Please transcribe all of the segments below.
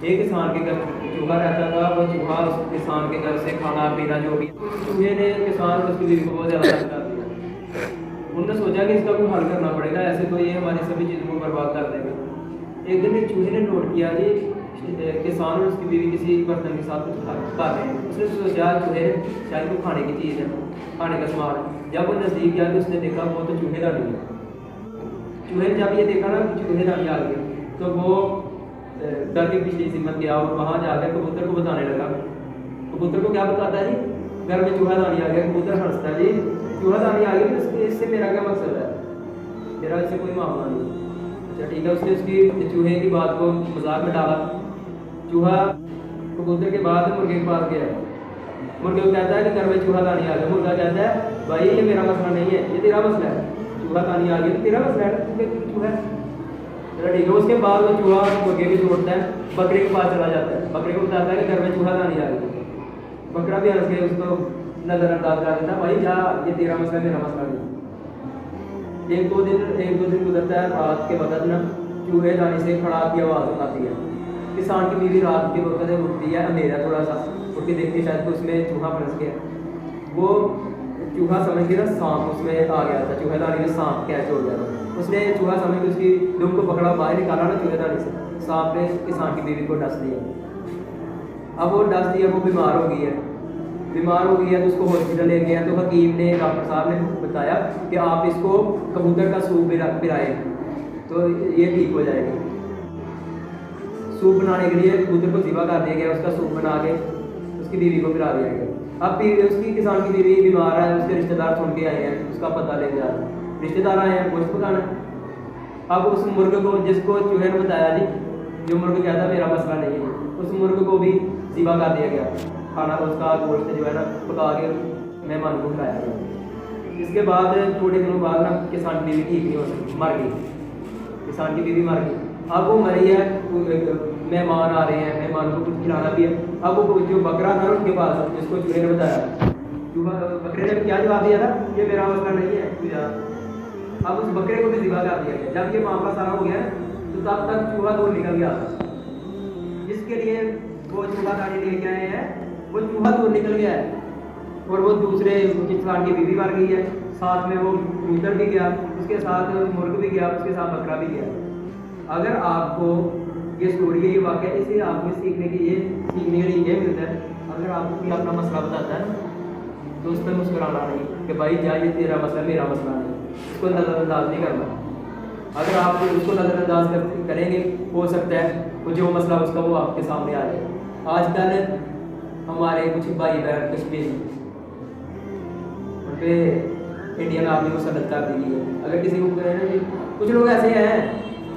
एक किसान के घर चूहा रहता था, वो चूहा उस किसान के घर से खाना पीना जो भी, चूहे ने किसान और उसकी बीवी को बहुत ज़्यादा तंग कर दिया। उन्होंने सोचा कि इसका कोई हल करना पड़ेगा, ऐसे तो ये हमारी सभी चीज़ों को बर्बाद कर देगा। एक दिन एक चूहे ने नोट किया जी किसान और उसकी बीवी किसी बर्तन के साथ कुछ कर रहे हैं। उसने सोचा चूहे शायद कोई खाने की चीज़ है, खाने का सामान है। जब वो नज़दीक गया तो उसने देखा वो तो चूहेदानी है। चूहे ने जब ये देखा ना कि चूहेदानी आ गई तो वो डर के पीछे सिमट गया और वहाँ जाकर कबूतर को बताने लगा। कबूतर को क्या बताता है जी, घर में चूहादानी आ गया। कबूतर हंसता है जी, चूहादानी आ गई तो इससे मेरा क्या मकसद है, मेरा इससे कोई मामला नहीं। अच्छा ठीक है, उसने उसकी चूहे की बात को मजाक में डाला। चूहा कबूतर के बाद मुर्गे के पास गया। मुर्गे को कहता है कि घर में चूहादानी आ गया। मुर्गा कहता है भाई ये मेरा मसला नहीं है, ये तेरा मसला है। चूहादानी आ गई तो तेरा मसला है, क्योंकि चूहा है। ठीक है, उसके बाद वो चूहा मुर्गे भी छोड़ता है, बकरे के पास चला जाता है। बकरे को बताता है कि घर में चूहादानी आ गई। बकरा भी हंस के उसको नजरअंदाज कर देता है, भाई जा ये तेरा मसला मेरा मसला नहीं। एक दो दिन गुजरता है। रात के वक्त ना चूहेदानी से खड़ाक की आवाज़ आती है। किसान की बीवी रात के वक्त उठती है, अंधेरा थोड़ा सा, उठ के देखती है शायद उसमें चूहा फंस गया। वो चूहा समझ के ना सांप उसमें आ गया था, चूहेदानी में सांप कैच हो गया था। उसने चूहा समझ के उसकी दुम को पकड़ा, बाहर निकाला ना चूहेदानी से। सांप ने किसान की बीवी को डस दिया। अब वो डस दिया, वो बीमार हो गई है। बीमार हो गई है तो उसको हॉस्पिटल ले गया। तो हकीम ने, डॉक्टर साहब ने बताया कि आप इसको कबूतर का सूप पिलाएं तो ये ठीक हो जाएगी। सूप बनाने के लिए कबूतर को ज़िबा कर दिया गया, उसका सूप बना के उसकी बीवी को पिला दिया गया। अब उसकी किसान की बीवी बीमार है, उसके रिश्तेदार सुन के आए हैं, उसका पता ले जा रहे हैं। रिश्तेदार आए हैं, गोश्त पकाना। अब उस मुर्गे को, जिसको चूहे ने बताया जी, जो मुर्गा कहता मेरा मसला नहीं है, उस मुर्गे को भी ज़िबा कर दिया गया। खाना उसका गोश्त जो है ना पका के मेहमान को खिलाया गया। इसके बाद थोड़े दिनों बाद ना किसान की बीवी ठीक नहीं हो सकती, मर गई। किसान की बीवी मर गई। अब वो मरी है, मेहमान आ रहे हैं, मेहमान को कुछ खिलाना भी है। अब वो जो बकरा था उनके पास, जिसको चूहे ने बताया, बकरे ने क्या जवाब दिया था, ये मेरा मसला नहीं है, तू जा। अब उस बकरे को भी ज़िबा कर दिया गया। जब ये मामला सारा हो गया तो तब तक चूहा दूर निकल गया था। जिसके लिए वो चूहादानी लेके आए हैं, वो चूहा दूर निकल गया है। और वो दूसरे किसान की बीवी मर गई है, साथ में वो कबूतर भी गया, उसके साथ मुर्ग भी गया, उसके साथ बकरा भी गया। अगर आपको ये स्टोरी है, ये वाक़या, इसे आपको सीखने के लिए ये मिलता है, अगर आपको कोई अपना मसला बताता है तो उस पर मुस्कुराना नहीं कि भाई जा ये तेरा मसला मेरा मसला नहीं, उसको नज़रअंदाज नहीं करना। अगर आप उसको नज़रअंदाज करेंगे, हो सकता है वो जो मसला उसका वो आपके सामने आ जाए। आजकल हमारे कुछ भाई बहन कश्मीर उन पर इंडियन आर्मी को सदद कर दी है। अगर किसी को कहें ना जी, कुछ लोग ऐसे हैं,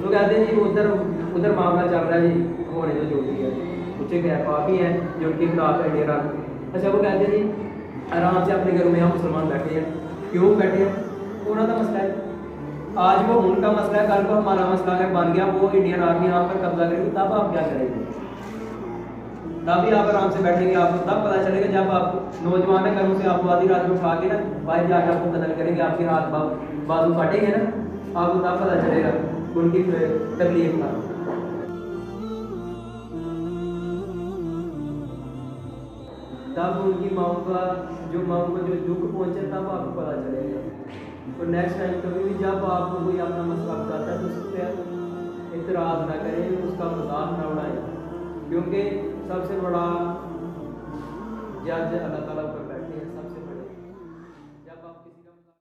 लोग कहते हैं जी उधर मामला चल रहा है जी, होने जो भी है, कुछ काफ़ी हैं जो उनके खिलाफ है इंडियन आर्मी। अच्छा, वो कहते हैं जी आराम से अपने घरों में हम मुसलमान बैठे हैं, क्यों बैठे हैं, उन्होंने का मसला है। आज वो उनका मसला है, कल को हमारा मसला अगर बन गया, वो इंडियन आर्मी यहाँ पर कब्जा करेगी, तब आप क्या करेंगे? तब भी आप आराम से बैठेंगे। आपको तब पता चलेगा जब आप नौजवान है, घरों से आपको आधी रात में उठा के ना बाहर जाकर आपको कत्ल करेंगे, आपके हाथ बाजू काटेंगे ना, आपको तब पता चलेगा उनकी तकलीफ का। तब उनकी माओ को जो दुख पहुंचे, तब आपको पता चलेगा। तो नेक्स्ट टाइम कभी भी जब आपको कोई अपना मसला बताता है तो उस पर इतराज़ ना करें, उसका मजाक ना उड़ाएं, क्योंकि सबसे बड़ा जज अल्लाह ताला